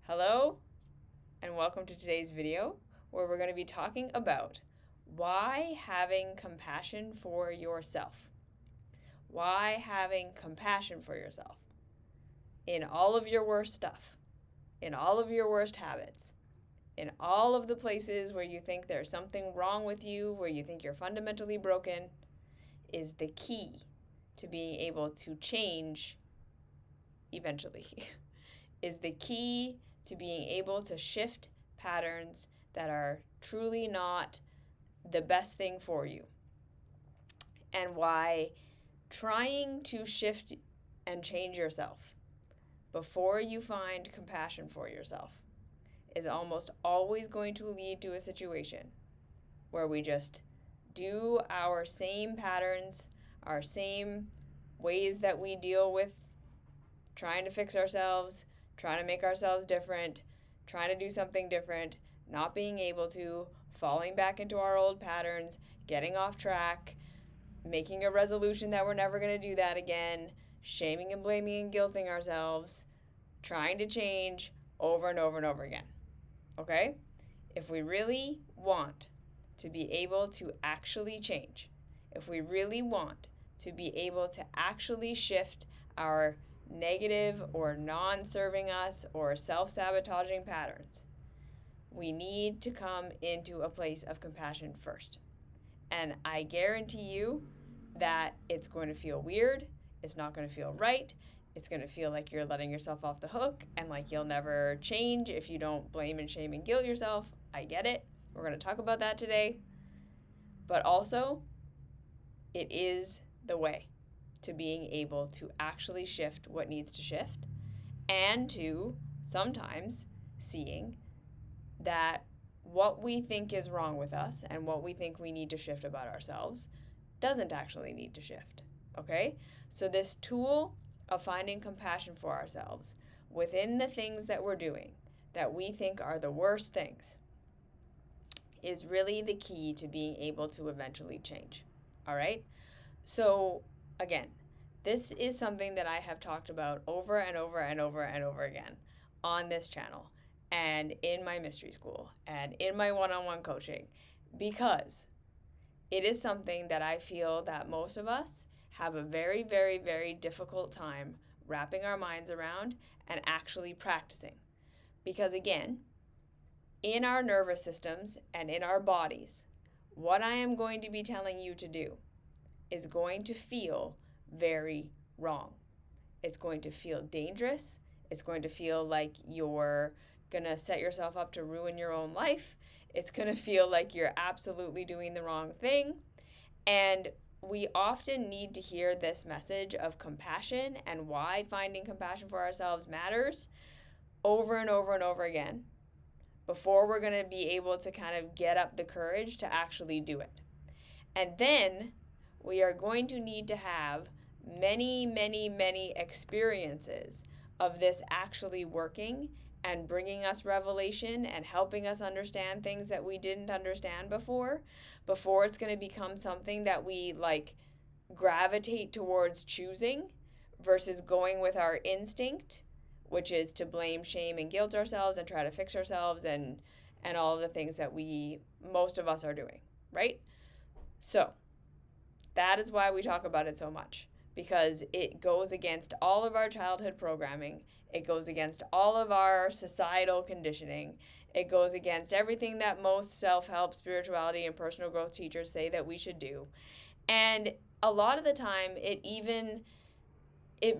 Hello and welcome to today's video where we're going to be talking about why having compassion for yourself. Why having compassion for yourself in all of your worst stuff, in all of your worst habits, in all of the places where you think there's something wrong with you, where you think you're fundamentally broken, is the key to being able to change eventually. Is the key to being able to shift patterns that are truly not the best thing for you. And why trying to shift and change yourself before you find compassion for yourself is almost always going to lead to a situation where we just do our same patterns, our same ways that we deal with trying to fix ourselves, trying to make ourselves different, trying to do something different, not being able to, falling back into our old patterns, getting off track, making a resolution that we're never going to do that again, shaming and blaming and guilting ourselves, trying to change over and over and over again. Okay? If we really want to be able to actually change, if we really want to be able to actually shift our negative or non-serving us or self-sabotaging patterns, we need to come into a place of compassion first. And I guarantee you that it's going to feel weird, it's not going to feel right, it's going to feel like you're letting yourself off the hook and like you'll never change if you don't blame and shame and guilt yourself. I get it. We're going to talk about that today. But also, it is the way to being able to actually shift what needs to shift, and to sometimes seeing that what we think is wrong with us and what we think we need to shift about ourselves doesn't actually need to shift. Okay? So this tool of finding compassion for ourselves within the things that we're doing that we think are the worst things is really the key to being able to eventually change. All right? So again, this is something that I have talked about over and over and over and over again on this channel and in my mystery school and in my one-on-one coaching, because it is something that I feel that most of us have a very, very, very difficult time wrapping our minds around and actually practicing. Because again, in our nervous systems and in our bodies, what I am going to be telling you to do is going to feel very wrong. It's going to feel dangerous. It's going to feel like you're going to set yourself up to ruin your own life. It's going to feel like you're absolutely doing the wrong thing. And we often need to hear this message of compassion and why finding compassion for ourselves matters over and over and over again before we're going to be able to kind of get up the courage to actually do it. And then we are going to need to have many, many, many experiences of this actually working and bringing us revelation and helping us understand things that we didn't understand before it's going to become something that we like gravitate towards choosing versus going with our instinct, which is to blame, shame, and guilt ourselves and try to fix ourselves and all of the things that most of us are doing, right? So that is why we talk about it so much, because it goes against all of our childhood programming. It goes against all of our societal conditioning. It goes against everything that most self-help, spirituality, and personal growth teachers say that we should do. And a lot of the time, it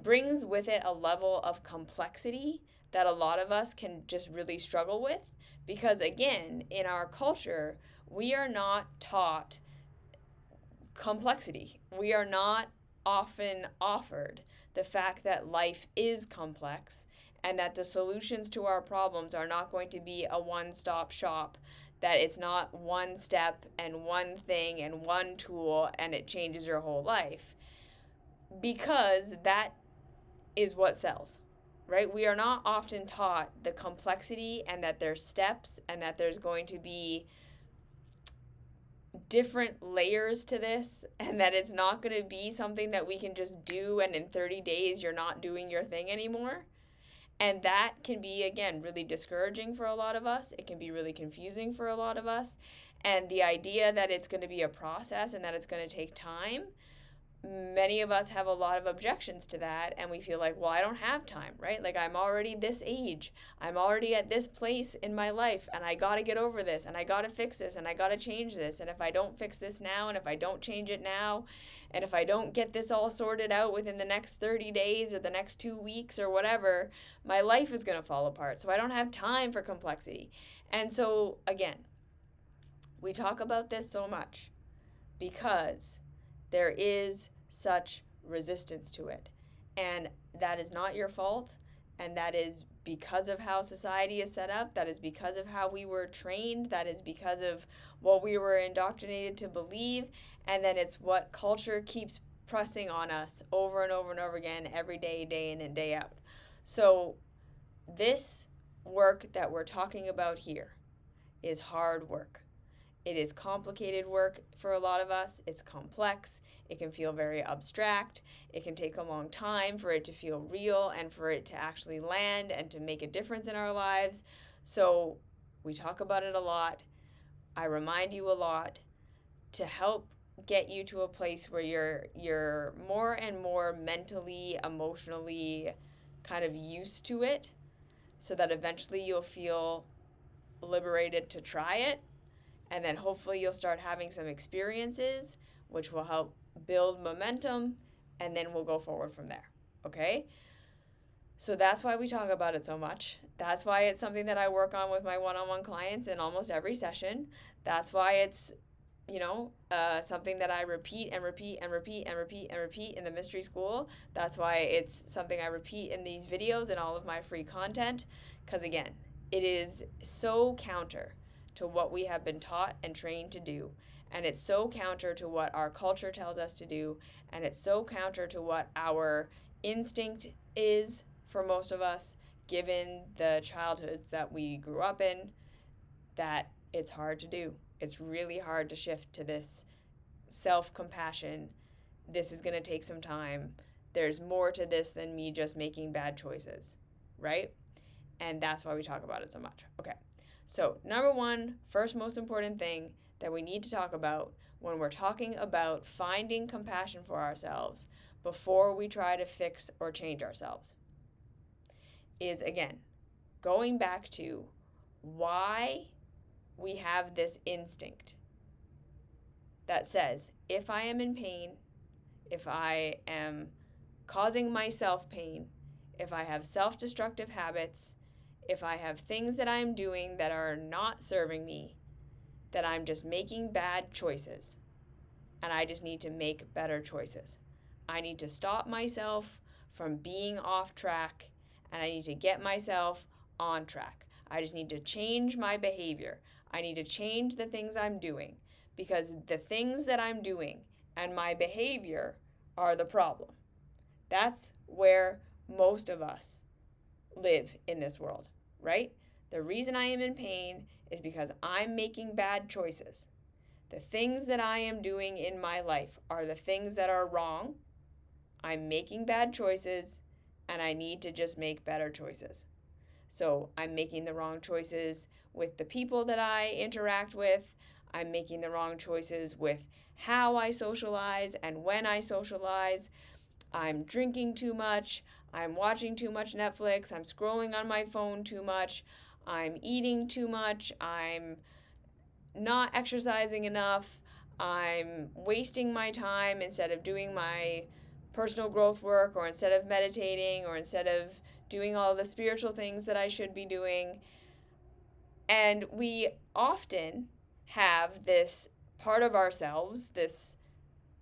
brings with it a level of complexity that a lot of us can just really struggle with, because again, in our culture, we are not taught complexity. We are not often offered the fact that life is complex and that the solutions to our problems are not going to be a one-stop shop, that it's not one step and one thing and one tool and it changes your whole life, because that is what sells, right? We are not often taught the complexity and that there's steps and that there's going to be different layers to this, and that it's not going to be something that we can just do and in 30 days you're not doing your thing anymore. And that can be, again, really discouraging for a lot of us. It can be really confusing for a lot of us. And the idea that it's going to be a process and that it's going to take time, many of us have a lot of objections to that, and we feel like, well, I don't have time, right? Like, I'm already this age, I'm already at this place in my life, and I got to get over this, and I got to fix this, and I got to change this, and if I don't fix this now, and if I don't change it now, and if I don't get this all sorted out within the next 30 days or the next 2 weeks or whatever, my life is going to fall apart. So I don't have time for complexity. And so, again, we talk about this so much because there is such resistance to it. And that is not your fault. And that is because of how society is set up. That is because of how we were trained. That is because of what we were indoctrinated to believe. And then it's what culture keeps pressing on us over and over and over again, every day, day in and day out. So this work that we're talking about here is hard work. It is complicated work for a lot of us. It's complex. It can feel very abstract. It can take a long time for it to feel real and for it to actually land and to make a difference in our lives. So we talk about it a lot. I remind you a lot to help get you to a place where you're more and more mentally, emotionally kind of used to it, so that eventually you'll feel liberated to try it. And then hopefully you'll start having some experiences, which will help build momentum, and then we'll go forward from there. Okay? So that's why we talk about it so much. That's why it's something that I work on with my one-on-one clients in almost every session. That's why it's, something that I repeat and repeat and repeat and repeat and repeat in the mystery school. That's why it's something I repeat in these videos and all of my free content. Because again, it is so counter to what we have been taught and trained to do. And it's so counter to what our culture tells us to do. And it's so counter to what our instinct is for most of us, given the childhoods that we grew up in, that it's hard to do. It's really hard to shift to this self-compassion. This is going to take some time. There's more to this than me just making bad choices, right? And that's why we talk about it so much. Okay. So, number one, first most important thing that we need to talk about when we're talking about finding compassion for ourselves before we try to fix or change ourselves is, again, going back to why we have this instinct that says, if I am in pain, if I am causing myself pain, if I have self-destructive habits, if I have things that I'm doing that are not serving me, that I'm just making bad choices, and I just need to make better choices. I need to stop myself from being off track, and I need to get myself on track. I just need to change my behavior. I need to change the things I'm doing, because the things that I'm doing and my behavior are the problem. That's where most of us live in this world, right? The reason I am in pain is because I'm making bad choices. The things that I am doing in my life are the things that are wrong. I'm making bad choices, and I need to just make better choices. So I'm making the wrong choices with the people that I interact with. I'm making the wrong choices with how I socialize and when I socialize. I'm drinking too much. I'm watching too much Netflix. I'm scrolling on my phone too much. I'm eating too much. I'm not exercising enough. I'm wasting my time instead of doing my personal growth work, or instead of meditating, or instead of doing all the spiritual things that I should be doing. And we often have this part of ourselves, this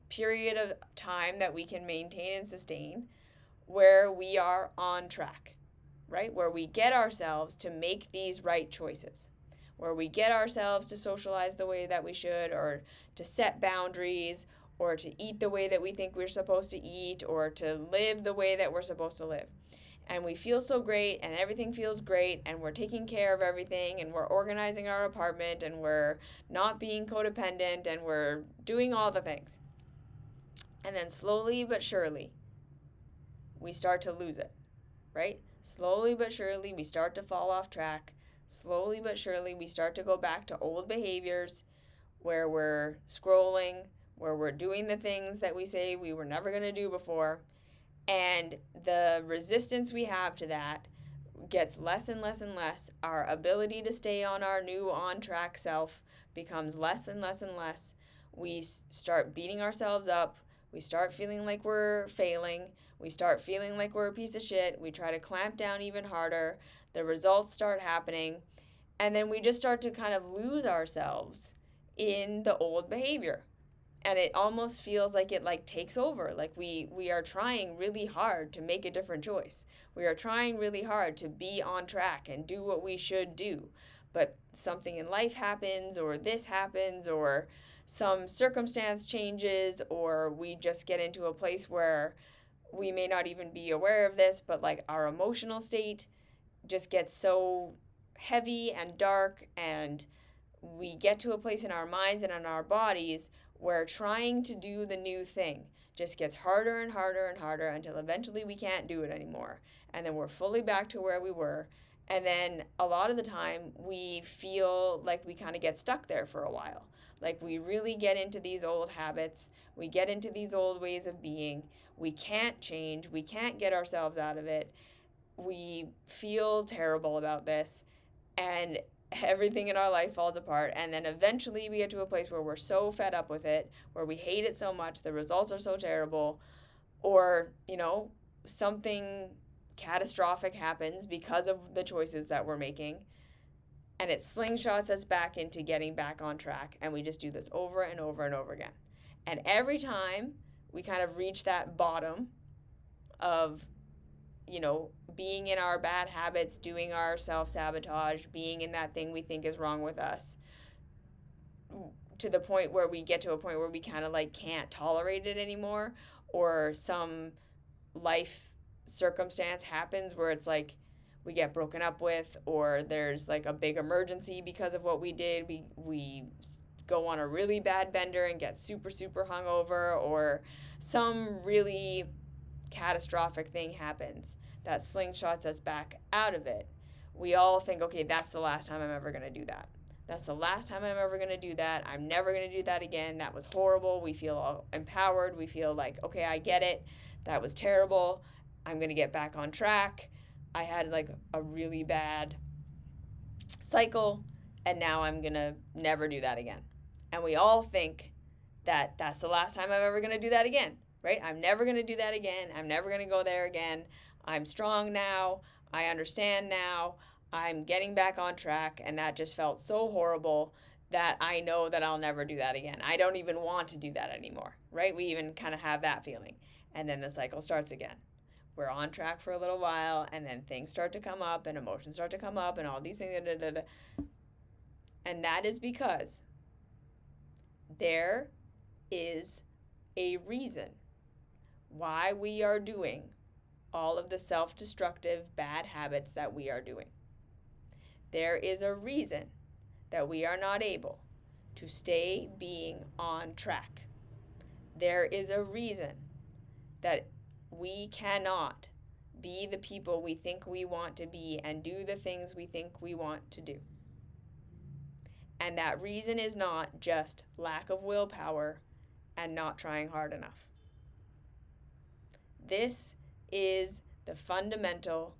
period of time that we can maintain and sustain, where we are on track, right? Where we get ourselves to make these right choices, where we get ourselves to socialize the way that we should, or to set boundaries, or to eat the way that we think we're supposed to eat, or to live the way that we're supposed to live. And we feel so great, and everything feels great, and we're taking care of everything, and we're organizing our apartment, and we're not being codependent, and we're doing all the things. And then slowly but surely, we start to lose it, right? slowly but surely we start to fall off track. Slowly but surely we start to go back to old behaviors where we're scrolling, where we're doing the things that we say we were never going to do before. And the resistance we have to that gets less and less and less. Our ability to stay on our new on track self becomes less and less and less. We start beating ourselves up. We start feeling like we're failing. We start feeling like we're a piece of shit. We try to clamp down even harder. The results start happening. And then we just start to kind of lose ourselves in the old behavior. And it almost feels like it like takes over. Like we are trying really hard to make a different choice. We are trying really hard to be on track and do what we should do. But something in life happens, or this happens, or some circumstance changes, or we just get into a place where we may not even be aware of this, but like our emotional state just gets so heavy and dark, and we get to a place in our minds and in our bodies where trying to do the new thing just gets harder and harder and harder until eventually we can't do it anymore. And then we're fully back to where we were. And then a lot of the time we feel like we kind of get stuck there for a while. Like we really get into these old habits. We get into these old ways of being. We can't change. We can't get ourselves out of it. We feel terrible about this. And everything in our life falls apart, and then eventually we get to a place where we're so fed up with it, where we hate it so much, the results are so terrible, or something catastrophic happens because of the choices that we're making, and it slingshots us back into getting back on track, and we just do this over and over and over again. And every time we kind of reach that bottom of being in our bad habits, doing our self-sabotage, being in that thing we think is wrong with us, to the point where we get to a point where we kind of like can't tolerate it anymore, or some life circumstance happens where it's like we get broken up with, or there's like a big emergency because of what we did. We go on a really bad bender and get super, super hungover, or some really catastrophic thing happens that slingshots us back out of it. We all think, okay, that's the last time I'm ever going to do that. That's the last time I'm ever going to do that. I'm never going to do that again. That was horrible. We feel all empowered. We feel like, okay, I get it. That was terrible. I'm going to get back on track. I had like a really bad cycle, and now I'm going to never do that again. And we all think that that's the last time I'm ever going to do that again. Right? I'm never going to do that again. I'm never going to go there again. I'm strong now. I understand now. I'm getting back on track. And that just felt so horrible that I know that I'll never do that again. I don't even want to do that anymore. Right? We even kind of have that feeling. And then the cycle starts again. We're on track for a little while, and then things start to come up, and emotions start to come up, and all these things. And that is because there is a reason why we are doing all of the self-destructive bad habits that we are doing. There is a reason that we are not able to stay being on track. There is a reason that we cannot be the people we think we want to be and do the things we think we want to do. And that reason is not just lack of willpower and not trying hard enough. This is the fundamental,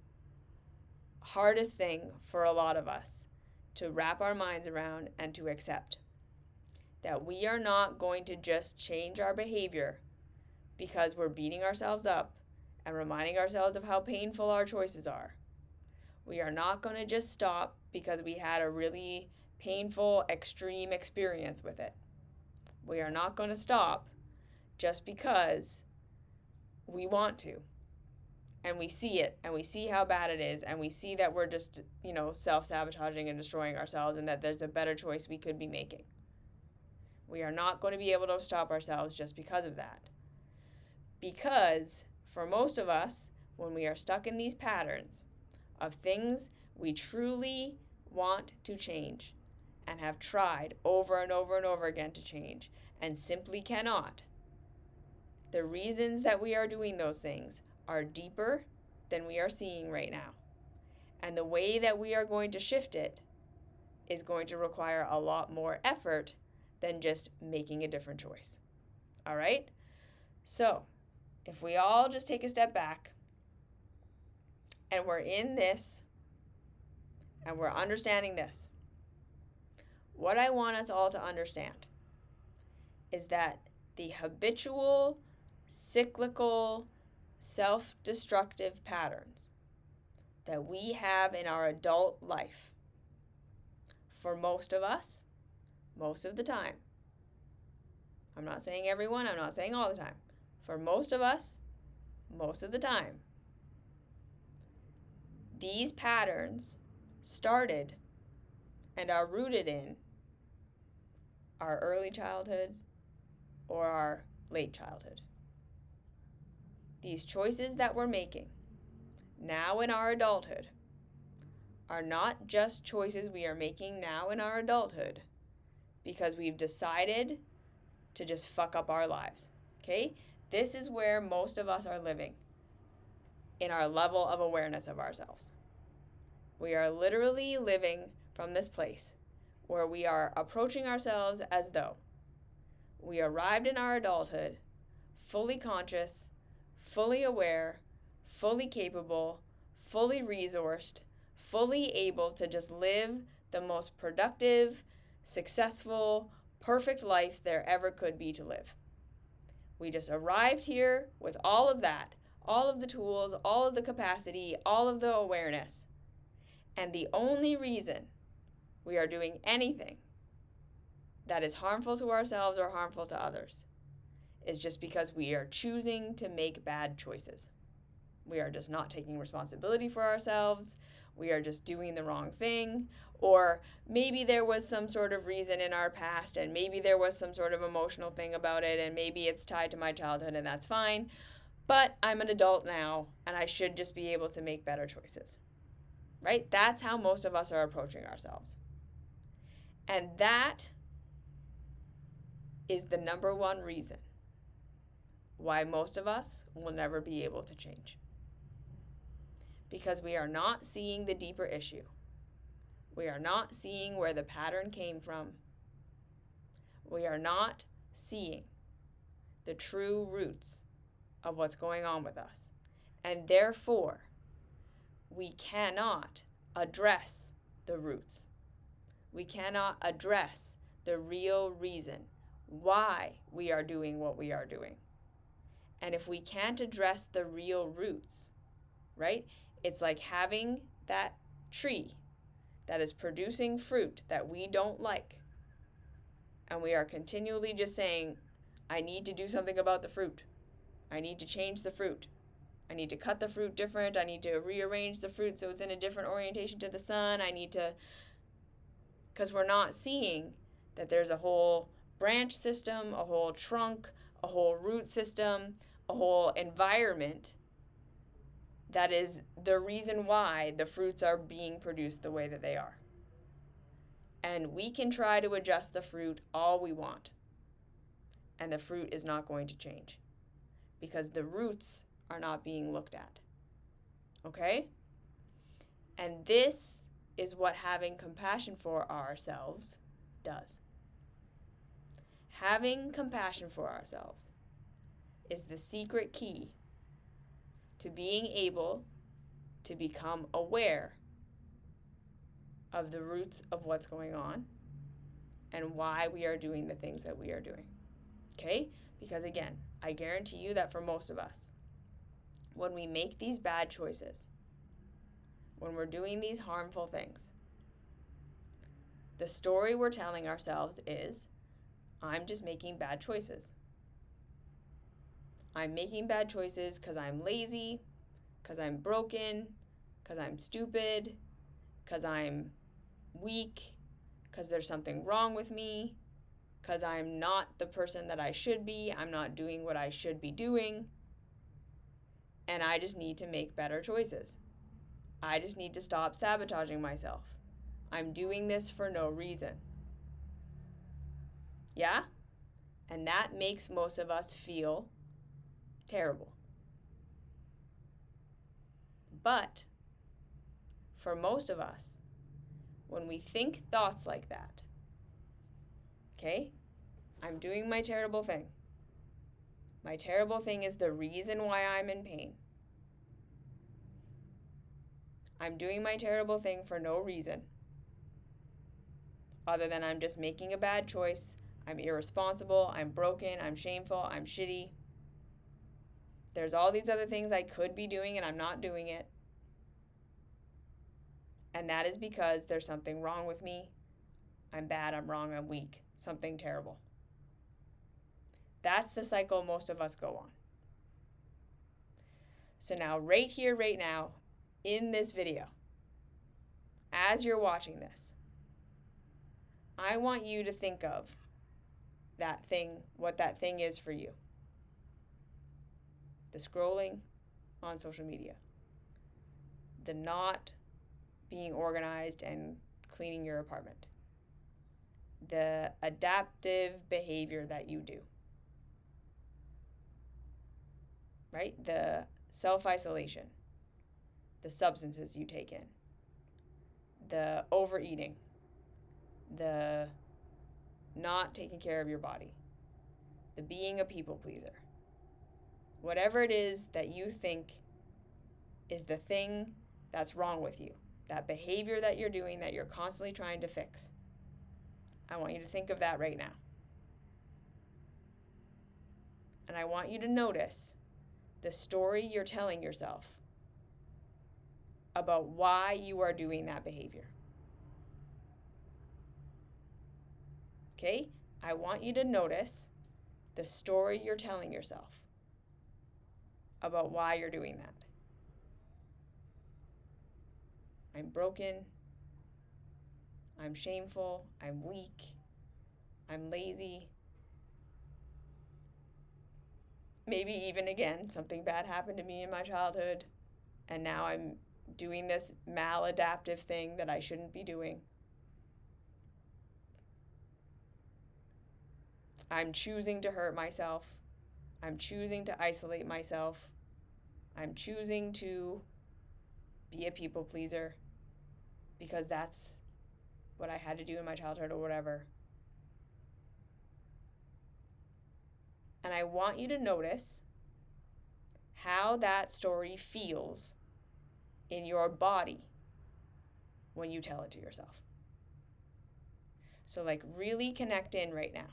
hardest thing for a lot of us to wrap our minds around and to accept. That we are not going to just change our behavior because we're beating ourselves up and reminding ourselves of how painful our choices are. We are not going to just stop because we had a really painful, extreme experience with it. We are not going to stop just because we want to, and we see it, and we see how bad it is, and we see that we're just, self-sabotaging and destroying ourselves, and that there's a better choice we could be making. We are not going to be able to stop ourselves just because of that. Because for most of us, when we are stuck in these patterns of things we truly want to change and have tried over and over and over again to change and simply cannot, the reasons that we are doing those things are deeper than we are seeing right now. And the way that we are going to shift it is going to require a lot more effort than just making a different choice. All right? So, if we all just take a step back and we're in this and we're understanding this, what I want us all to understand is that the habitual, cyclical, self-destructive patterns that we have in our adult life, for most of us, most of the time, I'm not saying everyone, I'm not saying all the time, for most of us, most of the time, these patterns started and are rooted in our early childhood or our late childhood. These choices that we're making now in our adulthood are not just choices we are making now in our adulthood because we've decided to just fuck up our lives, okay? This is where most of us are living in our level of awareness of ourselves. We are literally living from this place where we are approaching ourselves as though we arrived in our adulthood fully conscious, fully aware, fully capable, fully resourced, fully able to just live the most productive, successful, perfect life there ever could be to live. We just arrived here with all of that, all of the tools, all of the capacity, all of the awareness. And the only reason we are doing anything that is harmful to ourselves or harmful to others is just because we are choosing to make bad choices. We are just not taking responsibility for ourselves. We are just doing the wrong thing. Or maybe there was some sort of reason in our past, and maybe there was some sort of emotional thing about it, and maybe it's tied to my childhood, and that's fine. But I'm an adult now, and I should just be able to make better choices. Right? That's how most of us are approaching ourselves. And that is the number one reason why most of us will never be able to change. Because we are not seeing the deeper issue. We are not seeing where the pattern came from. We are not seeing the true roots of what's going on with us. And therefore, we cannot address the roots. We cannot address the real reason why we are doing what we are doing. And if we can't address the real roots, right? It's like having that tree that is producing fruit that we don't like. And we are continually just saying, I need to do something about the fruit. I need to change the fruit. I need to cut the fruit different. I need to rearrange the fruit so it's in a different orientation to the sun. I need to, because we're not seeing that there's a whole branch system, a whole trunk, a whole root system, a whole environment that is the reason why the fruits are being produced the way that they are. And we can try to adjust the fruit all we want, and the fruit is not going to change because the roots are not being looked at. Okay? And this is what having compassion for ourselves does. Having compassion for ourselves is the secret key to being able to become aware of the roots of what's going on and why we are doing the things that we are doing. Okay? Because again, I guarantee you that for most of us, when we make these bad choices, when we're doing these harmful things, the story we're telling ourselves is, I'm just making bad choices. I'm making bad choices because I'm lazy, because I'm broken, because I'm stupid, because I'm weak, because there's something wrong with me, because I'm not the person that I should be, I'm not doing what I should be doing, and I just need to make better choices. I just need to stop sabotaging myself. I'm doing this for no reason. Yeah? And that makes most of us feel terrible. But for most of us, when we think thoughts like that, okay, I'm doing my terrible thing. My terrible thing is the reason why I'm in pain. I'm doing my terrible thing for no reason other than I'm just making a bad choice. I'm irresponsible, I'm broken, I'm shameful, I'm shitty. There's all these other things I could be doing and I'm not doing it. And that is because there's something wrong with me. I'm bad, I'm wrong, I'm weak. Something terrible. That's the cycle most of us go on. So now, right here, right now, in this video, as you're watching this, I want you to think of that thing, what that thing is for you. The scrolling on social media. The not being organized and cleaning your apartment. The adaptive behavior that you do. Right? The self-isolation. The substances you take in. The overeating. The not taking care of your body. The being a people pleaser. Whatever it is that you think is the thing that's wrong with you. That behavior that you're doing that you're constantly trying to fix. I want you to think of that right now. And I want you to notice the story you're telling yourself about why you are doing that behavior. Okay? I want you to notice the story you're telling yourself about why you're doing that. I'm broken. I'm shameful. I'm weak. I'm lazy. Maybe even again, something bad happened to me in my childhood, and now I'm doing this maladaptive thing that I shouldn't be doing. I'm choosing to hurt myself. I'm choosing to isolate myself. I'm choosing to be a people pleaser because that's what I had to do in my childhood or whatever. And I want you to notice how that story feels in your body when you tell it to yourself. So like really connect in right now.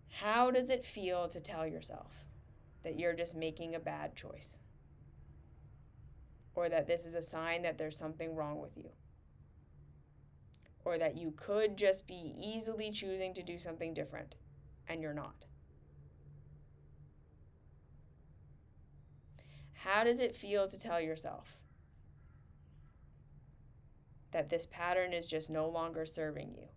How does it feel to tell yourself that you're just making a bad choice? Or that this is a sign that there's something wrong with you? Or that you could just be easily choosing to do something different and you're not? How does it feel to tell yourself that this pattern is just no longer serving you?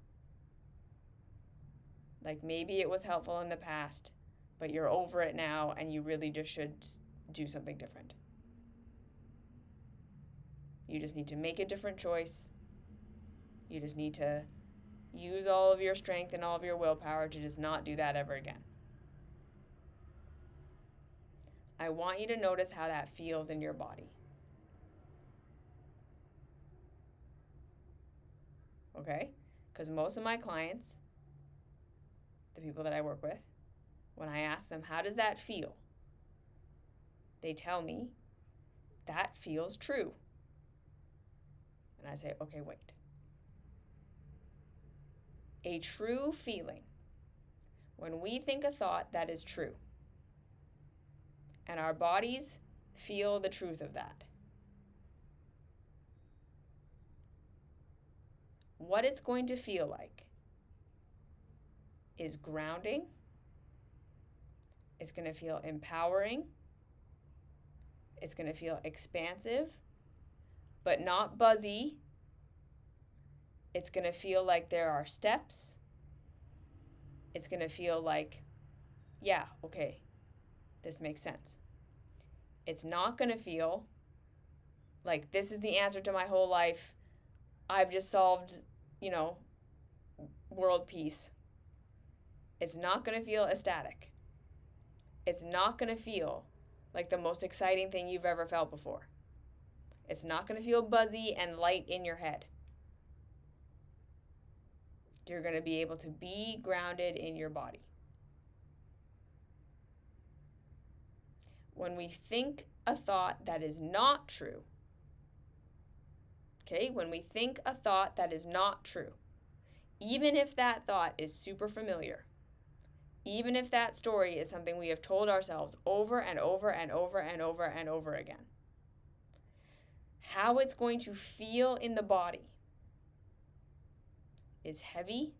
Like maybe it was helpful in the past, but you're over it now and you really just should do something different. You just need to make a different choice. You just need to use all of your strength and all of your willpower to just not do that ever again. I want you to notice how that feels in your body. Okay? Because most of my clients, the people that I work with, when I ask them, how does that feel? They tell me, that feels true. And I say, okay, wait. A true feeling, when we think a thought that is true, and our bodies feel the truth of that, what it's going to feel like is grounding. It's going to feel empowering. It's going to feel expansive, but not buzzy. It's going to feel like there are steps. It's going to feel like, yeah, okay, this makes sense. It's not going to feel like this is the answer to my whole life. I've just solved, world peace. It's not going to feel ecstatic. It's not going to feel like the most exciting thing you've ever felt before. It's not going to feel buzzy and light in your head. You're going to be able to be grounded in your body. When we think a thought that is not true, okay, when we think a thought that is not true, even if that thought is super familiar, even if that story is something we have told ourselves over and over and over and over and over again, how it's going to feel in the body is heavy,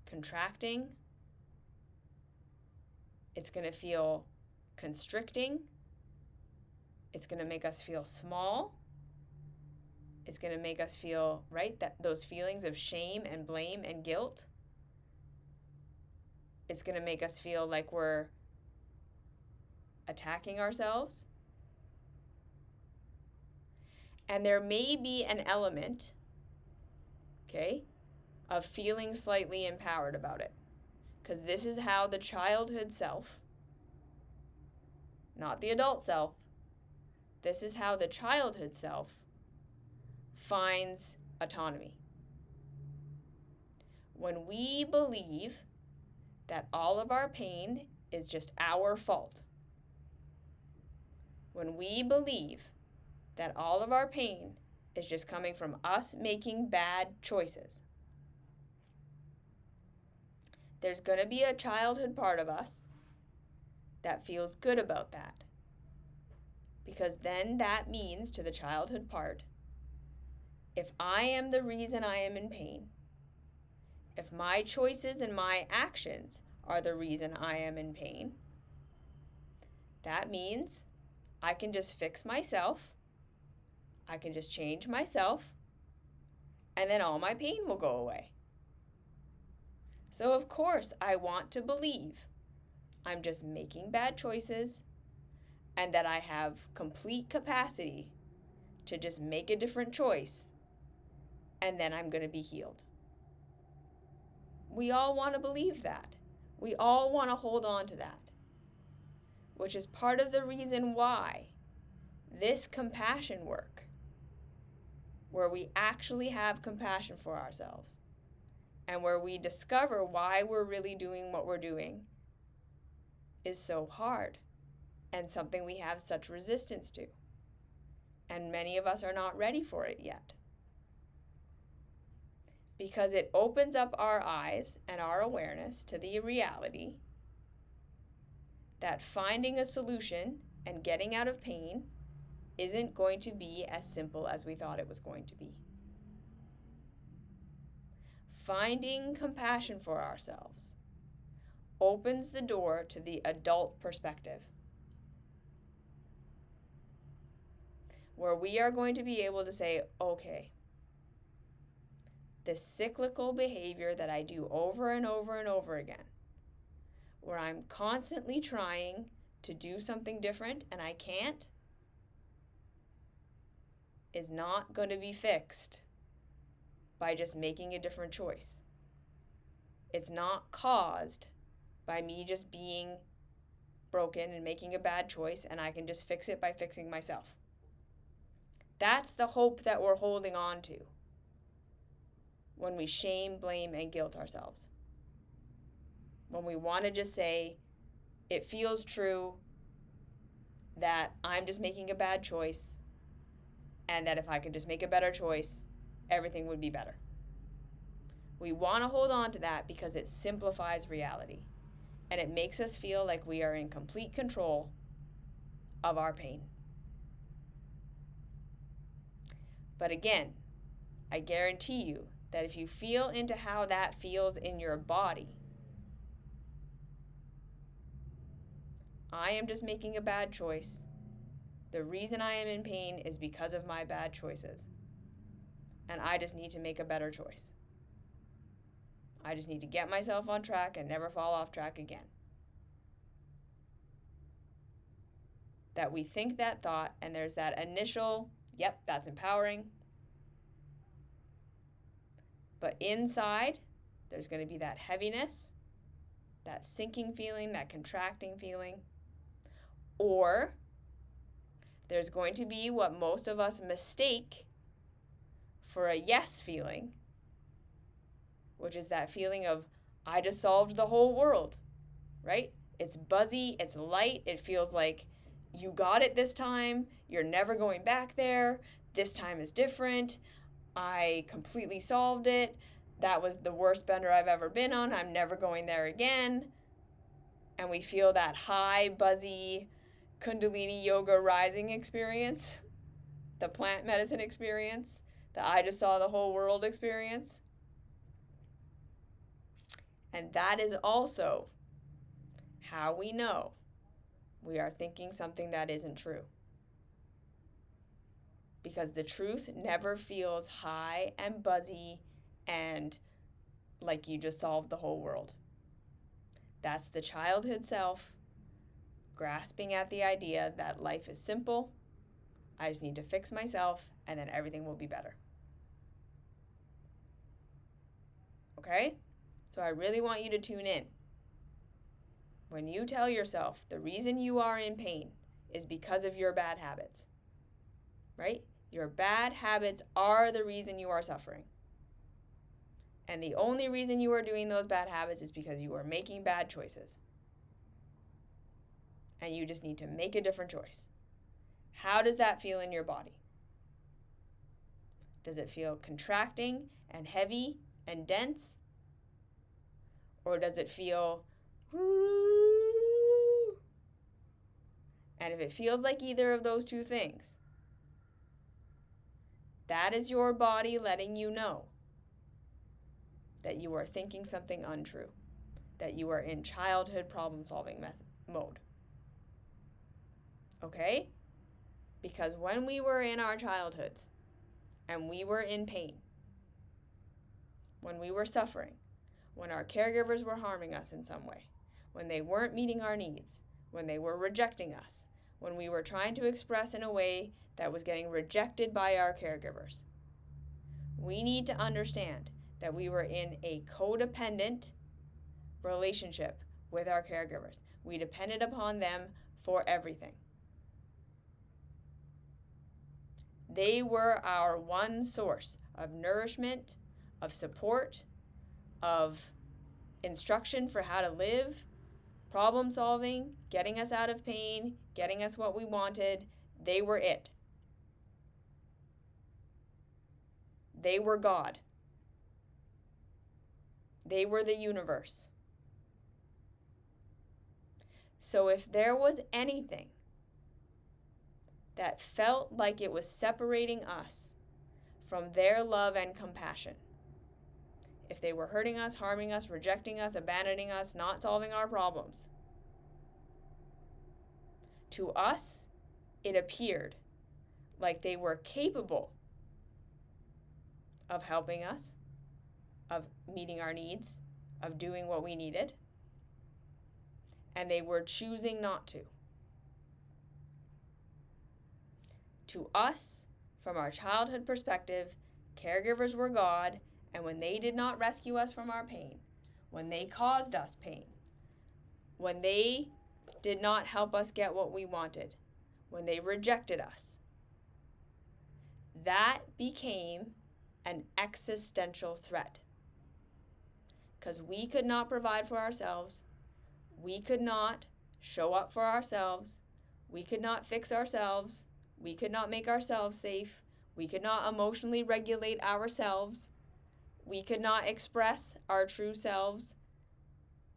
contracting. It's going to feel constricting. It's going to make us feel small. It's going to make us feel, right, that those feelings of shame and blame and guilt. It's going to make us feel like we're attacking ourselves. And there may be an element, okay, of feeling slightly empowered about it. Because this is how the childhood self, not the adult self, this is how the childhood self finds autonomy. When we believe that all of our pain is just our fault, when we believe that all of our pain is just coming from us making bad choices, there's going to be a childhood part of us that feels good about that. Because then that means to the childhood part, if I am the reason I am in pain, if my choices and my actions are the reason I am in pain, that means I can just fix myself, I can just change myself, and then all my pain will go away. So of course I want to believe I'm just making bad choices and that I have complete capacity to just make a different choice and then I'm going to be healed. We all want to believe that. We all want to hold on to that, which is part of the reason why this compassion work, where we actually have compassion for ourselves and where we discover why we're really doing what we're doing, is so hard and something we have such resistance to. And many of us are not ready for it yet. Because it opens up our eyes and our awareness to the reality that finding a solution and getting out of pain isn't going to be as simple as we thought it was going to be. Finding compassion for ourselves opens the door to the adult perspective, where we are going to be able to say, okay, this cyclical behavior that I do over and over and over again, where I'm constantly trying to do something different and I can't, is not going to be fixed by just making a different choice. It's not caused by me just being broken and making a bad choice and I can just fix it by fixing myself. That's the hope that we're holding on to when we shame, blame, and guilt ourselves. When we want to just say, it feels true that I'm just making a bad choice and that if I could just make a better choice, everything would be better. We want to hold on to that because it simplifies reality and it makes us feel like we are in complete control of our pain. But again, I guarantee you that if you feel into how that feels in your body, I am just making a bad choice. The reason I am in pain is because of my bad choices. And I just need to make a better choice. I just need to get myself on track and never fall off track again. That we think that thought and there's that initial, yep, that's empowering. But inside, there's going to be that heaviness, that sinking feeling, that contracting feeling. Or there's going to be what most of us mistake for a yes feeling, which is that feeling of, I just solved the whole world, right? It's buzzy, it's light, it feels like you got it this time, you're never going back there, this time is different, I completely solved it, that was the worst bender I've ever been on, I'm never going there again. And we feel that high, buzzy, Kundalini yoga rising experience, the plant medicine experience, the I just saw the whole world experience. And that is also how we know we are thinking something that isn't true. Because the truth never feels high and buzzy and like you just solved the whole world. That's the childhood self grasping at the idea that life is simple, I just need to fix myself, and then everything will be better. Okay? So I really want you to tune in. When you tell yourself the reason you are in pain is because of your bad habits, right? Your bad habits are the reason you are suffering. And the only reason you are doing those bad habits is because you are making bad choices. And you just need to make a different choice. How does that feel in your body? Does it feel contracting and heavy and dense? Or does it feel woo? And if it feels like either of those two things, that is your body letting you know that you are thinking something untrue, that you are in childhood problem-solving mode. Okay? Because when we were in our childhoods and we were in pain, when we were suffering, when our caregivers were harming us in some way, when they weren't meeting our needs, when they were rejecting us, when we were trying to express in a way that was getting rejected by our caregivers, we need to understand that we were in a codependent relationship with our caregivers. We depended upon them for everything. They were our one source of nourishment, of support, of instruction for how to live, problem solving, getting us out of pain, getting us what we wanted. They were it. They were God. They were the universe. So if there was anything that felt like it was separating us from their love and compassion, if they were hurting us, harming us, rejecting us, abandoning us, not solving our problems, to us, it appeared like they were capable of helping us, of meeting our needs, of doing what we needed, and they were choosing not to. To us, from our childhood perspective, caregivers were God, and when they did not rescue us from our pain, when they caused us pain, when they did not help us get what we wanted, when they rejected us, that became an existential threat. Because we could not provide for ourselves, we could not show up for ourselves, we could not fix ourselves, we could not make ourselves safe, we could not emotionally regulate ourselves, we could not express our true selves,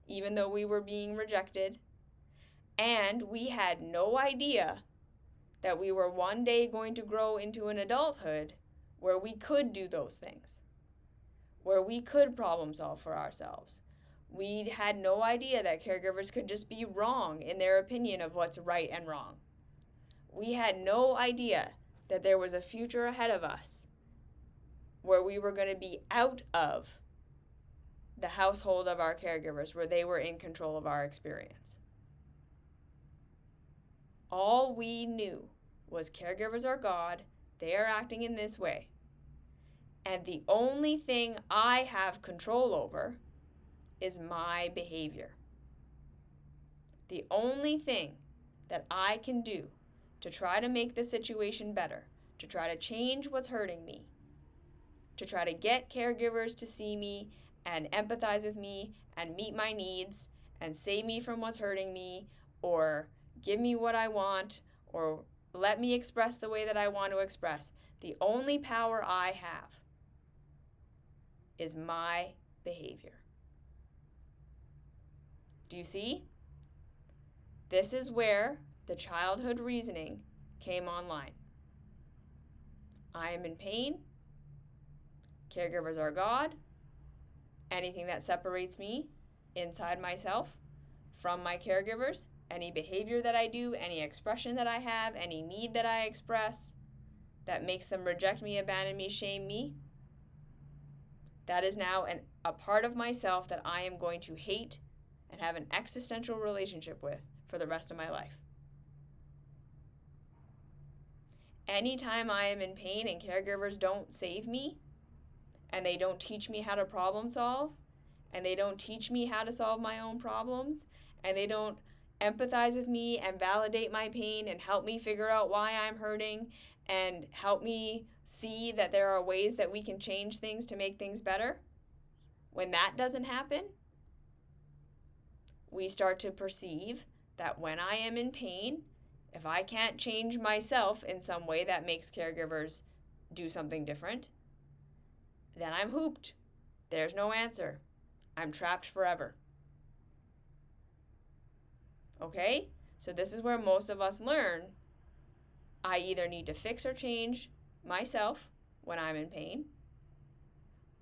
even though we were being rejected, and we had no idea that we were one day going to grow into an adulthood where we could do those things, where we could problem solve for ourselves. We had no idea that caregivers could just be wrong in their opinion of what's right and wrong. We had no idea that there was a future ahead of us where we were going to be out of the household of our caregivers, where they were in control of our experience. All we knew was caregivers are God, they are acting in this way. And the only thing I have control over is my behavior. The only thing that I can do to try to make the situation better, to try to change what's hurting me, to try to get caregivers to see me and empathize with me and meet my needs and save me from what's hurting me, or give me what I want, or let me express the way that I want to express. The only power I have is my behavior. Do you see? This is where the childhood reasoning came online. I am in pain. Caregivers are God. Anything that separates me inside myself from my caregivers, any behavior that I do, any expression that I have, any need that I express that makes them reject me, abandon me, shame me, that is now a part of myself that I am going to hate and have an existential relationship with for the rest of my life. Anytime I am in pain and caregivers don't save me, and they don't teach me how to problem solve, and they don't teach me how to solve my own problems, and they don't empathize with me and validate my pain and help me figure out why I'm hurting and help me see that there are ways that we can change things to make things better, when that doesn't happen, we start to perceive that when I am in pain, if I can't change myself in some way that makes caregivers do something different, then I'm hooped. There's no answer. I'm trapped forever. Okay? So this is where most of us learn I either need to fix or change myself when I'm in pain,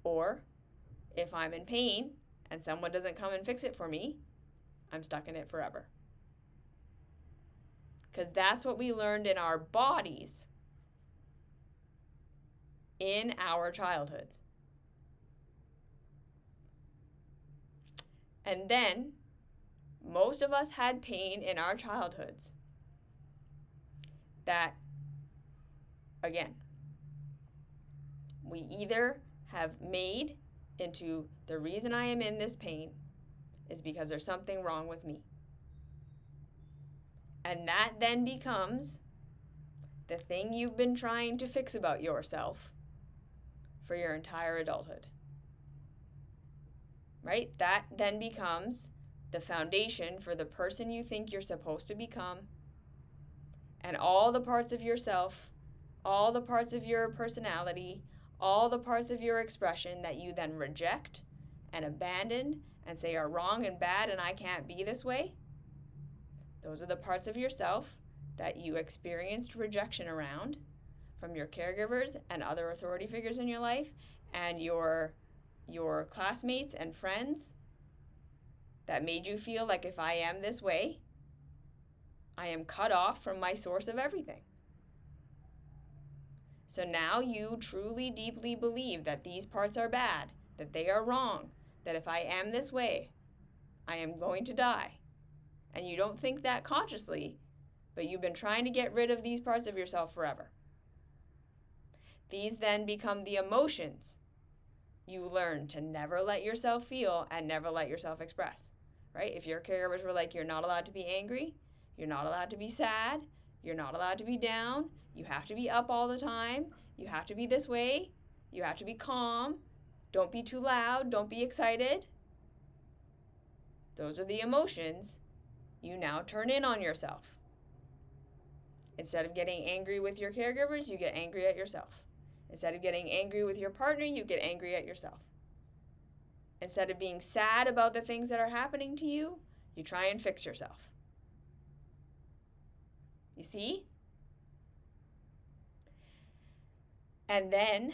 or if I'm in pain and someone doesn't come and fix it for me, I'm stuck in it forever. Because that's what we learned in our bodies in our childhoods. And then, most of us had pain in our childhoods that, again, we either have made into the reason I am in this pain is because there's something wrong with me. And that then becomes the thing you've been trying to fix about yourself for your entire adulthood. Right? That then becomes the foundation for the person you think you're supposed to become, and all the parts of yourself, all the parts of your personality, all the parts of your expression that you then reject and abandon and say are wrong and bad and I can't be this way. Those are the parts of yourself that you experienced rejection around from your caregivers and other authority figures in your life and your classmates and friends that made you feel like if I am this way, I am cut off from my source of everything. So now you truly, deeply believe that these parts are bad, that they are wrong, that if I am this way, I am going to die. And you don't think that consciously, but you've been trying to get rid of these parts of yourself forever. These then become the emotions you learn to never let yourself feel and never let yourself express, right? If your caregivers were like, you're not allowed to be angry, you're not allowed to be sad, you're not allowed to be down, you have to be up all the time, you have to be this way, you have to be calm, don't be too loud, don't be excited. Those are the emotions you now turn in on yourself. Instead of getting angry with your caregivers, you get angry at yourself. Instead of getting angry with your partner, you get angry at yourself. Instead of being sad about the things that are happening to you, you try and fix yourself. You see? And then,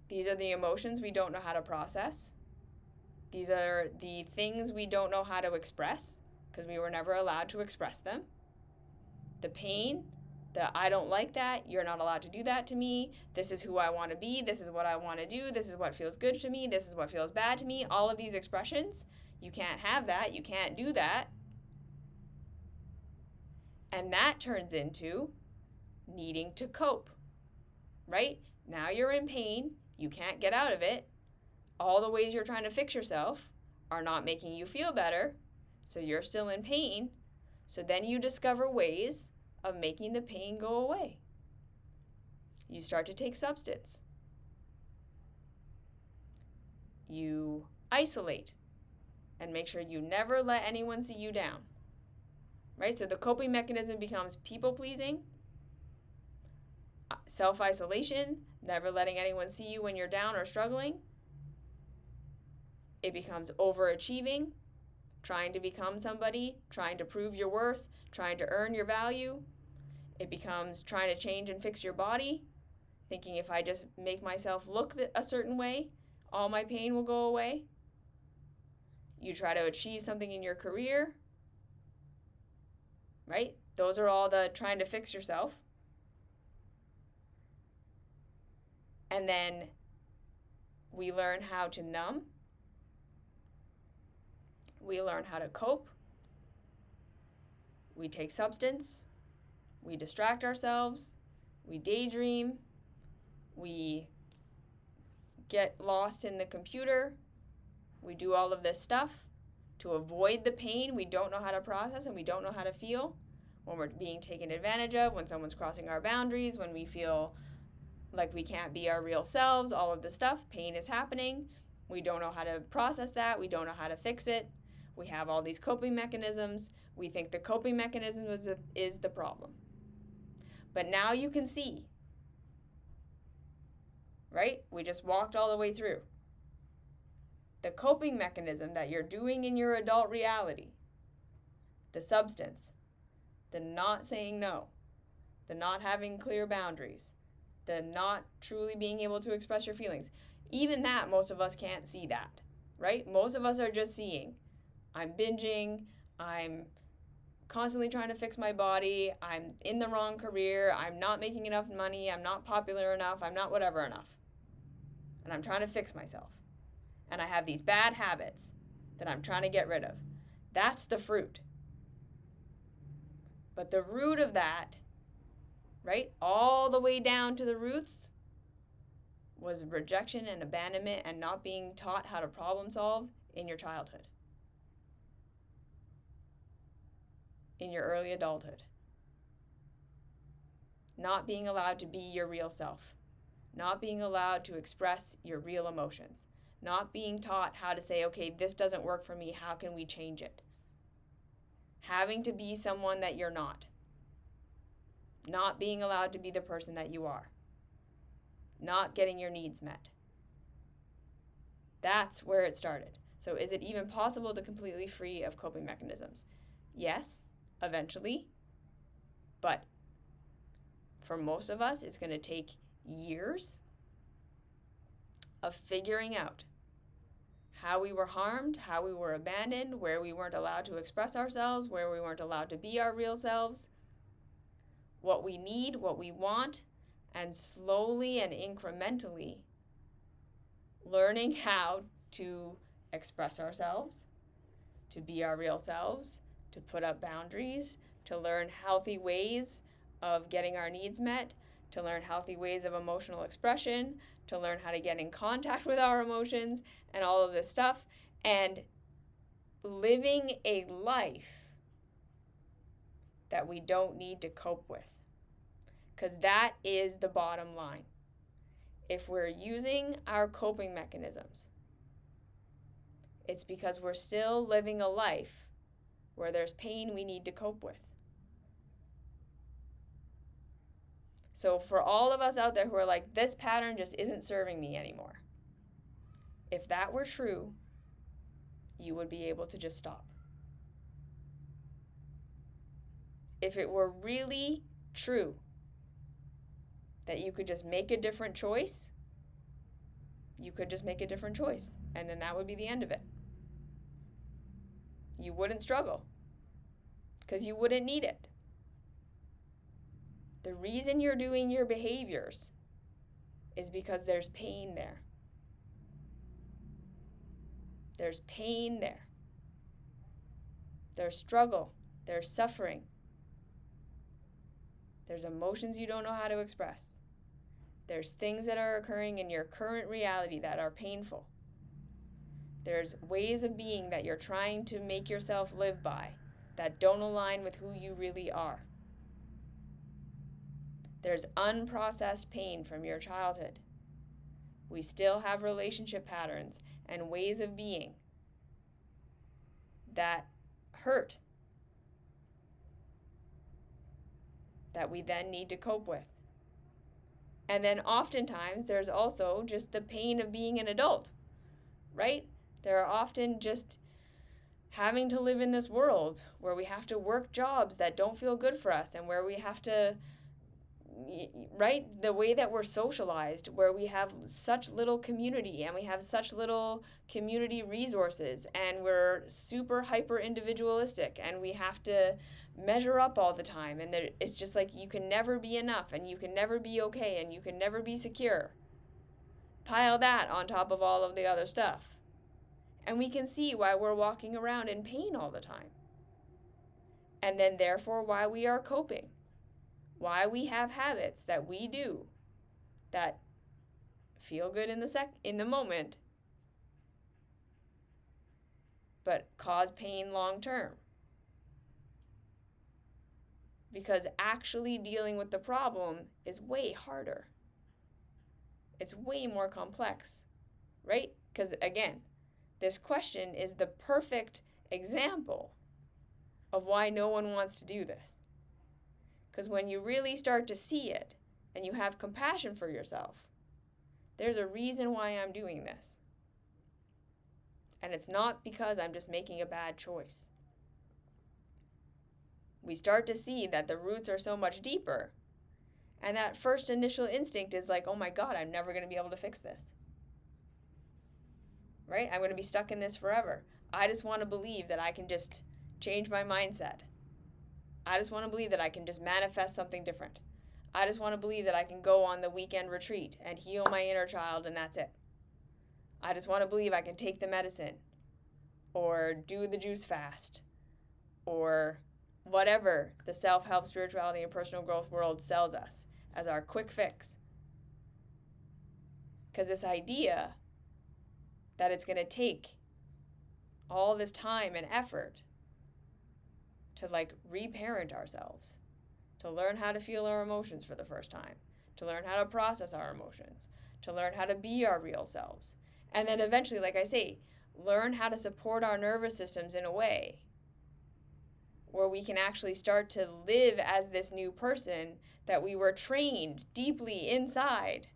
these are the emotions we don't know how to process. These are the things we don't know how to express, because we were never allowed to express them. The pain, the I don't like that, you're not allowed to do that to me, this is who I want to be, this is what I want to do, this is what feels good to me, this is what feels bad to me, all of these expressions, you can't have that, you can't do that. And that turns into needing to cope, right? Now you're in pain, you can't get out of it, all the ways you're trying to fix yourself are not making you feel better, so you're still in pain, So then you discover ways of making the pain go away. You start to take substance. You isolate and make sure you never let anyone see you down. Right? So the coping mechanism becomes people-pleasing, self-isolation, never letting anyone see you when you're down or struggling. It becomes overachieving, trying to become somebody, trying to prove your worth, trying to earn your value. It becomes trying to change and fix your body, thinking if I just make myself look a certain way, all my pain will go away. You try to achieve something in your career, right? Those are all the trying to fix yourself. And then we learn how to numb. We learn how to cope. We take substance. We distract ourselves. We daydream. We get lost in the computer. We do all of this stuff to avoid the pain we don't know how to process and we don't know how to feel when we're being taken advantage of, when someone's crossing our boundaries, when we feel like we can't be our real selves, all of this stuff. Pain is happening. We don't know how to process that. We don't know how to fix it. We have all these coping mechanisms. We think the coping mechanism is the problem. But now you can see, right? We just walked all the way through. The coping mechanism that you're doing in your adult reality, the substance, the not saying no, the not having clear boundaries, the not truly being able to express your feelings, even that, most of us can't see that, right? Most of us are just seeing, I'm binging, I'm constantly trying to fix my body, I'm in the wrong career, I'm not making enough money, I'm not popular enough, I'm not whatever enough. And I'm trying to fix myself. And I have these bad habits that I'm trying to get rid of. That's the fruit. But the root of that, right, all the way down to the roots, was rejection and abandonment and not being taught how to problem solve in your childhood, in your early adulthood. Not being allowed to be your real self. Not being allowed to express your real emotions. Not being taught how to say, okay, this doesn't work for me, how can we change it? Having to be someone that you're not. Not being allowed to be the person that you are. Not getting your needs met. That's where it started. So is it even possible to completely free of coping mechanisms? Yes, eventually. But for most of us, it's going to take years of figuring out how we were harmed, how we were abandoned, where we weren't allowed to express ourselves, where we weren't allowed to be our real selves, what we need, what we want, and slowly and incrementally learning how to express ourselves, to be our real selves, to put up boundaries, to learn healthy ways of getting our needs met, to learn healthy ways of emotional expression, to learn how to get in contact with our emotions and all of this stuff, and living a life that we don't need to cope with. Because that is the bottom line. If we're using our coping mechanisms, it's because we're still living a life where there's pain we need to cope with. So for all of us out there who are like, this pattern just isn't serving me anymore, if that were true, you would be able to just stop. If it were really true that you could just make a different choice, you could just make a different choice, and then that would be the end of it. You wouldn't struggle because you wouldn't need it. The reason you're doing your behaviors is because there's pain there. There's pain there. There's struggle. There's suffering. There's emotions you don't know how to express. There's things that are occurring in your current reality that are painful. There's ways of being that you're trying to make yourself live by that don't align with who you really are. There's unprocessed pain from your childhood. We still have relationship patterns and ways of being that hurt, that we then need to cope with. And then oftentimes there's also just the pain of being an adult, right? There are often just having to live in this world where we have to work jobs that don't feel good for us, and where we have to, right? The way that we're socialized, where we have such little community and we have such little community resources, and we're super hyper individualistic, and we have to measure up all the time, and it's just like you can never be enough, and you can never be okay, and you can never be secure. Pile that on top of all of the other stuff, and we can see why we're walking around in pain all the time. And then therefore why we are coping, why we have habits that we do that feel good in the moment but cause pain long term. Because actually dealing with the problem is way harder. It's way more complex, right? Because again, this question is the perfect example of why no one wants to do this. Because when you really start to see it and you have compassion for yourself, there's a reason why I'm doing this. And it's not because I'm just making a bad choice. We start to see that the roots are so much deeper. And that first initial instinct is like, oh my God, I'm never going to be able to fix this. Right? I'm going to be stuck in this forever. I just want to believe that I can just change my mindset. I just want to believe that I can just manifest something different. I just want to believe that I can go on the weekend retreat and heal my inner child, and that's it. I just want to believe I can take the medicine or do the juice fast or whatever the self-help, spirituality, and personal growth world sells us as our quick fix. Because this idea that it's going to take all this time and effort to like reparent ourselves, to learn how to feel our emotions for the first time, to learn how to process our emotions, to learn how to be our real selves. And then eventually, like I say, learn how to support our nervous systems in a way where we can actually start to live as this new person that we were trained deeply inside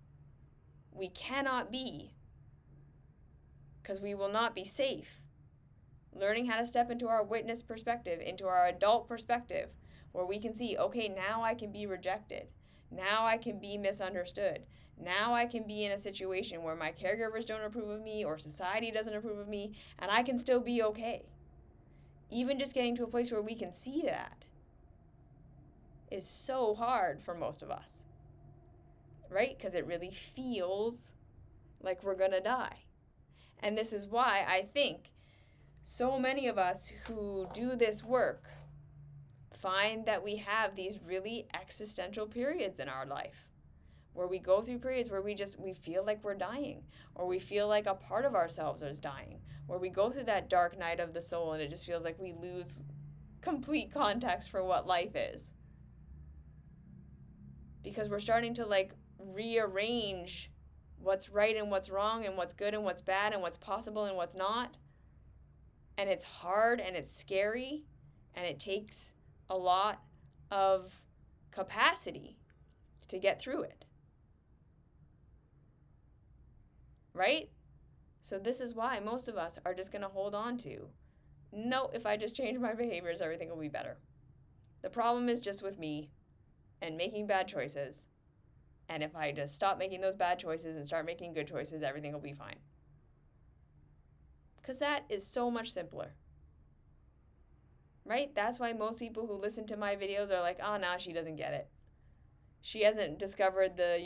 we cannot be, because we will not be safe. Learning how to step into our witness perspective, into our adult perspective, where we can see, okay, now I can be rejected. Now I can be misunderstood. Now I can be in a situation where my caregivers don't approve of me or society doesn't approve of me, and I can still be okay. Even just getting to a place where we can see that is so hard for most of us, right? Because it really feels like we're gonna die. And this is why I think so many of us who do this work find that we have these really existential periods in our life where we go through periods where we feel like we're dying, or we feel like a part of ourselves is dying, where we go through that dark night of the soul and it just feels like we lose complete context for what life is. Because we're starting to like rearrange what's right and what's wrong and what's good and what's bad and what's possible and what's not. And it's hard and it's scary and it takes a lot of capacity to get through it. Right? So this is why most of us are just going to hold on to, no, if I just change my behaviors, everything will be better. The problem is just with me and making bad choices. And if I just stop making those bad choices and start making good choices, everything will be fine. Because that is so much simpler. Right? That's why most people who listen to my videos are like, oh, nah, she doesn't get it. She hasn't discovered the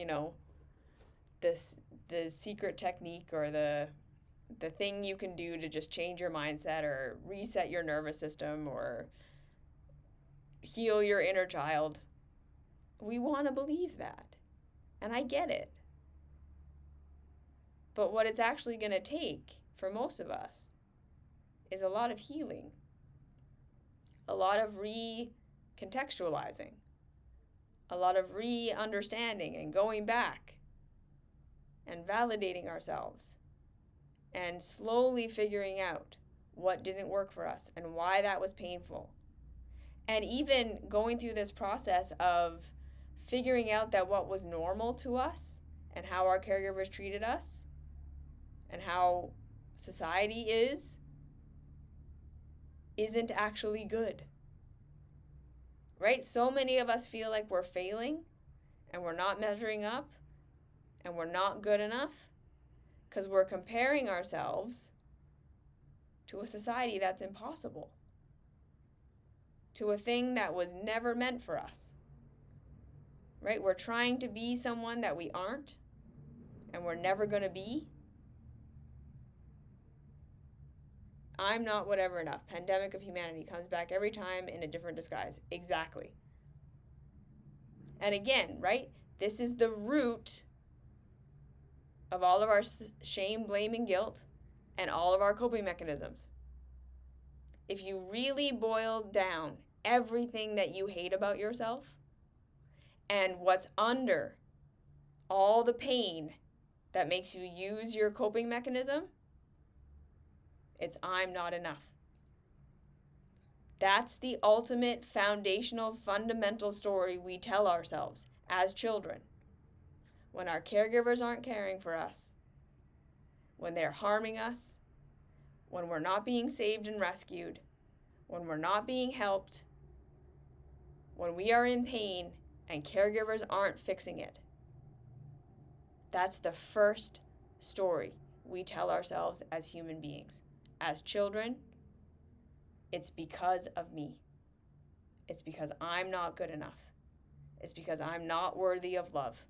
secret technique or the thing you can do to just change your mindset or reset your nervous system or heal your inner child. We want to believe that. And I get it. But what it's actually going to take for most of us is a lot of healing. a lot of recontextualizing, a lot of re-understanding and going back and validating ourselves and slowly figuring out what didn't work for us and why that was painful. And even going through this process of figuring out that what was normal to us and how our caregivers treated us and how society isn't actually good. Right? So many of us feel like we're failing and we're not measuring up and we're not good enough because we're comparing ourselves to a society that's impossible, to a thing that was never meant for us. Right? We're trying to be someone that we aren't and we're never going to be. I'm not whatever enough. Pandemic of humanity comes back every time in a different disguise. Exactly. And again, right? This is the root of all of our shame, blame, and guilt and all of our coping mechanisms. If you really boil down everything that you hate about yourself and what's under all the pain that makes you use your coping mechanism, it's I'm not enough. That's the ultimate foundational, fundamental story we tell ourselves as children. When our caregivers aren't caring for us, when they're harming us, when we're not being saved and rescued, when we're not being helped, when we are in pain and caregivers aren't fixing it. That's the first story we tell ourselves as human beings. As children, it's because of me. It's because I'm not good enough. It's because I'm not worthy of love.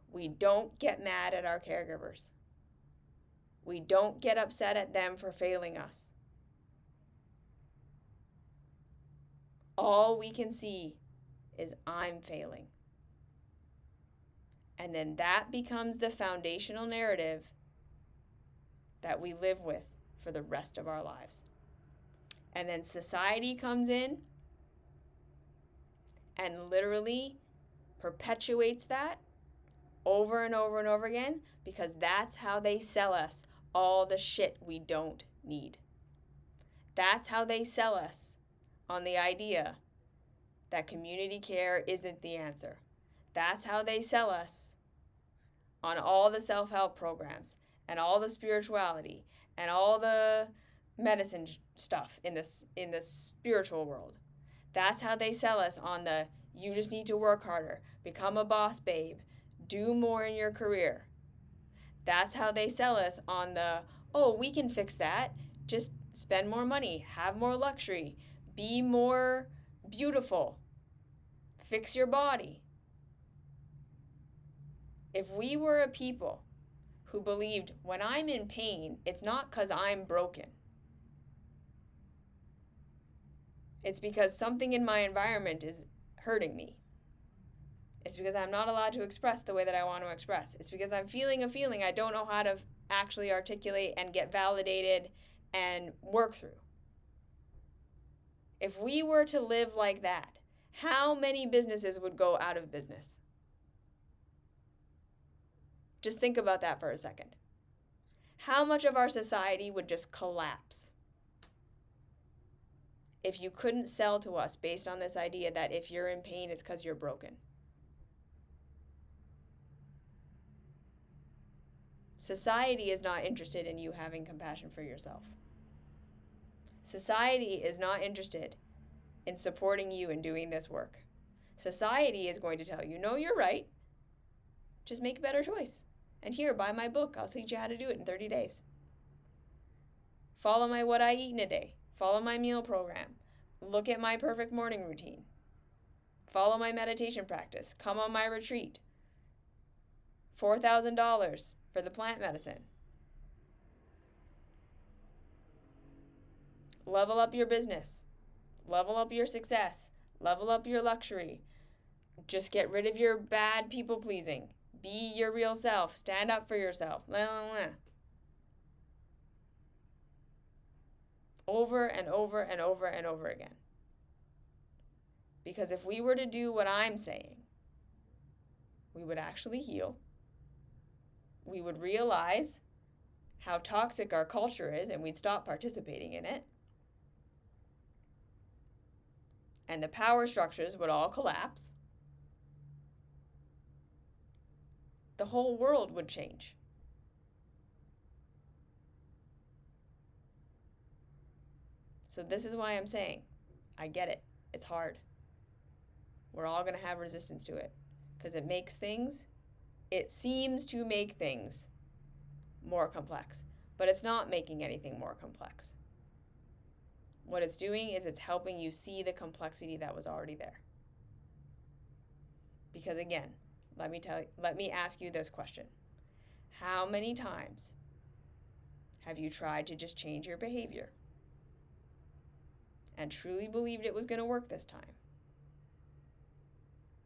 We don't get mad at our caregivers. We don't get upset at them for failing us. All we can see is I'm failing. And then that becomes the foundational narrative that we live with for the rest of our lives. And then society comes in and literally perpetuates that over and over and over again, because that's how they sell us all the shit we don't need. That's how they sell us on the idea that community care isn't the answer. That's how they sell us on all the self-help programs and all the spirituality and all the medicine stuff in the spiritual world. That's how they sell us on the you just need to work harder, become a boss babe, do more in your career. That's how they sell us on the, oh, we can fix that. Just spend more money, have more luxury, be more beautiful, fix your body. If we were a people who believed when I'm in pain, it's not because I'm broken. It's because something in my environment is hurting me. It's because I'm not allowed to express the way that I want to express. It's because I'm feeling a feeling I don't know how to actually articulate and get validated and work through. If we were to live like that, how many businesses would go out of business? Just think about that for a second. How much of our society would just collapse if you couldn't sell to us based on this idea that if you're in pain, it's because you're broken? Society is not interested in you having compassion for yourself. Society is not interested in supporting you in doing this work. Society is going to tell you, no, you're right. Just make a better choice. And here, buy my book. I'll teach you how to do it in 30 days. Follow my what I eat in a day. Follow my meal program. Look at my perfect morning routine. Follow my meditation practice. Come on my retreat. $4,000 for the plant medicine. Level up your business. Level up your success. Level up your luxury. Just get rid of your bad people pleasing. Be your real self. Stand up for yourself. Blah, blah, blah. over and over and over and over again. Because if we were to do what I'm saying, we would actually heal. We would realize how toxic our culture is, and we'd stop participating in it. And the power structures would all collapse. The whole world would change. So this is why I'm saying, I get it. It's hard. We're all going to have resistance to it because it seems to make things more complex, but it's not making anything more complex. What it's doing is it's helping you see the complexity that was already there. Because again, let me ask you this question. How many times have you tried to just change your behavior and truly believed it was going to work this time,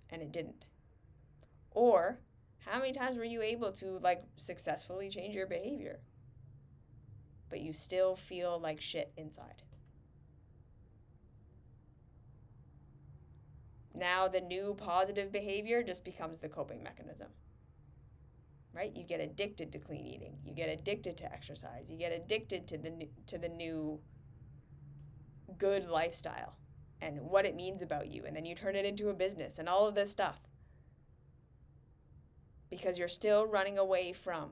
and it didn't? Or how many times were you able to successfully change your behavior, but you still feel like shit inside? Now the new positive behavior just becomes the coping mechanism, right? You get addicted to clean eating. You get addicted to exercise. You get addicted to the new good lifestyle and what it means about you. And then you turn it into a business and all of this stuff. Because you're still running away from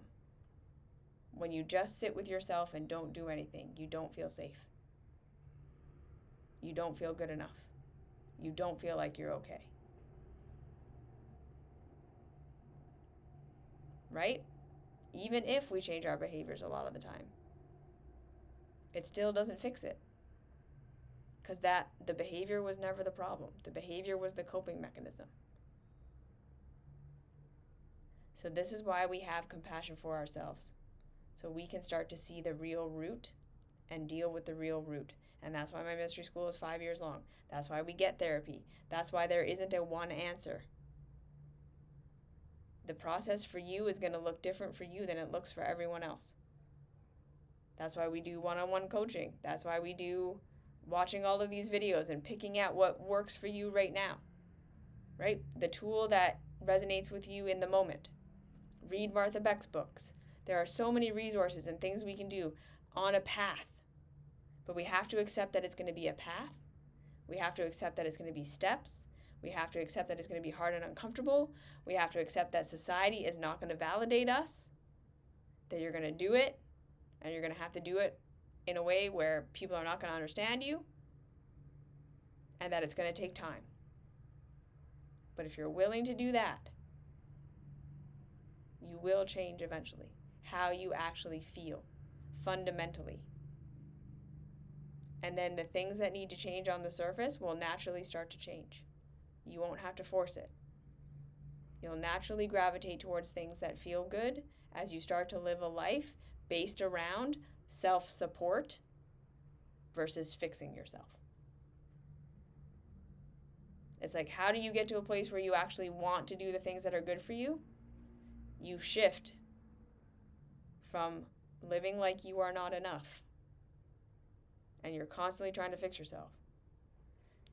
when you just sit with yourself and don't do anything. You don't feel safe. You don't feel good enough. You don't feel like you're okay. Right? Even if we change our behaviors a lot of the time, it still doesn't fix it. Because the behavior was never the problem. The behavior was the coping mechanism. So this is why we have compassion for ourselves. So we can start to see the real root and deal with the real root. And that's why my mystery school is 5 years long. That's why we get therapy. That's why there isn't a one answer. The process for you is going to look different for you than it looks for everyone else. That's why we do one-on-one coaching. That's why we do watching all of these videos and picking out what works for you right now, right? The tool that resonates with you in the moment. Read Martha Beck's books. There are so many resources and things we can do on a path. But we have to accept that it's going to be a path. We have to accept that it's going to be steps. We have to accept that it's going to be hard and uncomfortable. We have to accept that society is not going to validate us, that you're going to do it, and you're going to have to do it in a way where people are not going to understand you, and that it's going to take time. But if you're willing to do that, you will change eventually how you actually feel fundamentally. And then the things that need to change on the surface will naturally start to change. You won't have to force it. You'll naturally gravitate towards things that feel good as you start to live a life based around self-support versus fixing yourself. It's like, how do you get to a place where you actually want to do the things that are good for you? You shift from living like you are not enough and you're constantly trying to fix yourself,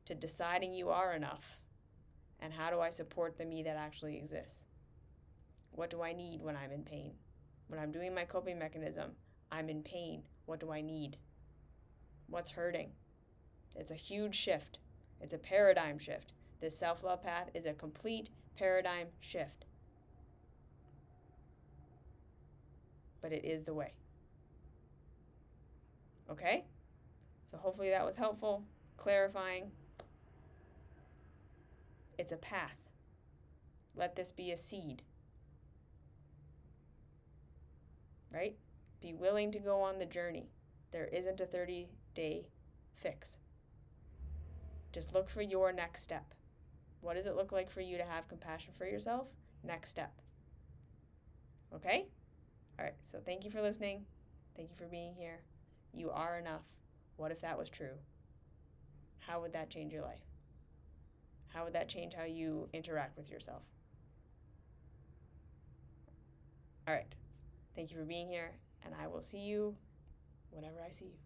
to deciding you are enough. And how do I support the me that actually exists? What do I need when I'm in pain? When I'm doing my coping mechanism, I'm in pain. What do I need? What's hurting? It's a huge shift. It's a paradigm shift. This self-love path is a complete paradigm shift. But it is the way. Okay? So hopefully that was helpful, clarifying. It's a path. Let this be a seed. Right? Be willing to go on the journey. There isn't a 30-day fix. Just look for your next step. What does it look like for you to have compassion for yourself? Next step. Okay? All right, so thank you for listening. Thank you for being here. You are enough. What if that was true? How would that change your life? How would that change how you interact with yourself? All right. Thank you for being here, and I will see you whenever I see you.